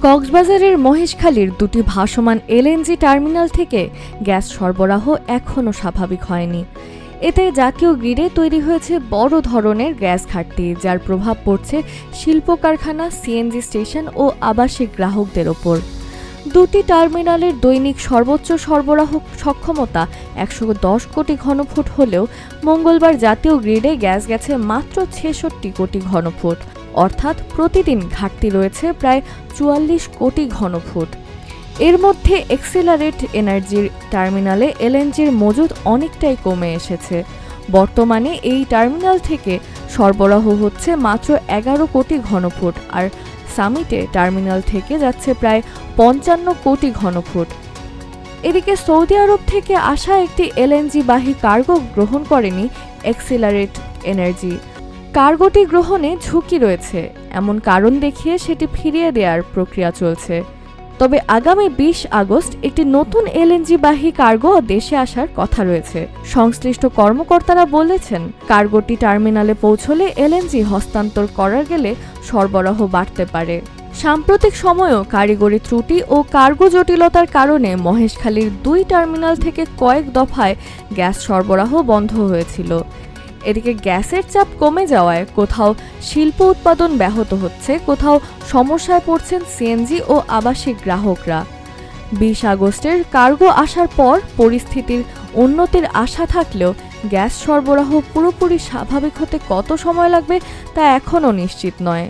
কক্সবাজারের মহেশখালীর দুটি ভাসমান এলএনজি টার্মিনাল থেকে গ্যাস সরবরাহ এখনও স্বাভাবিক হয়নি। এতে জাতীয় গ্রিডে তৈরি হয়েছে বড় ধরনের গ্যাস ঘাটতি, যার প্রভাব পড়ছে শিল্প কারখানা, সিএনজি স্টেশন ও আবাসিক গ্রাহকদের ওপর। দুটি টার্মিনালের দৈনিক সর্বোচ্চ সরবরাহ সক্ষমতা ১১০ কোটি ঘনফুট হলেও মঙ্গলবার জাতীয় গ্রিডে গ্যাস গেছে মাত্র ৬৬ কোটি ঘনফুট, অর্থাৎ প্রতিদিন ঘাটতি রয়েছে প্রায় ৪৪ কোটি ঘনফুট। এর মধ্যে এক্সিলারেট এনার্জির টার্মিনালে এলএনজির মজুদ অনেকটাই কমে এসেছে। বর্তমানে এই টার্মিনাল থেকে সরবরাহ হচ্ছে মাত্র ১১ কোটি ঘনফুট, আর সামিটে টার্মিনাল থেকে যাচ্ছে প্রায় ৫৫ কোটি ঘনফুট। এদিকে সৌদি আরব থেকে আসা একটি এলএনজি বাহী কার্গো গ্রহণ করেনি এক্সিলারেট এনার্জি। কার্গোটি গ্রহণে ঝুঁকি রয়েছে এমন কারণ দেখিয়ে সেটি ফিরিয়ে দেওয়ার প্রক্রিয়া চলছে। তবে আগামী ২০ আগস্ট একটি নতুন এলএনজি বাহী কার্গো দেশে আসার কথা রয়েছে। সংশ্লিষ্ট কর্মকর্তারা বলেছেন, কার্গোটি টার্মিনালে পৌঁছলে এলএনজি হস্তান্তর করা গেলে সরবরাহ বাড়তে পারে। সাম্প্রতিক সময়েও কারিগরি ত্রুটি ও কার্গো জটিলতার কারণে মহেশখালীর ২ টার্মিনাল থেকে কয়েক দফায় গ্যাস সরবরাহ বন্ধ হয়েছিল। এদিকে গ্যাসের চাপ কমে যাওয়ায় কোথাও শিল্প উৎপাদন ব্যাহত হচ্ছে, কোথাও সমস্যায় পড়ছেন সিএনজি ও আবাসিক গ্রাহকরা। ২০ আগস্টের কার্গো আসার পর পরিস্থিতির উন্নতির আশা থাকলেও গ্যাস সরবরাহ পুরোপুরি স্বাভাবিক হতে কত সময় লাগবে তা এখনও নিশ্চিত নয়।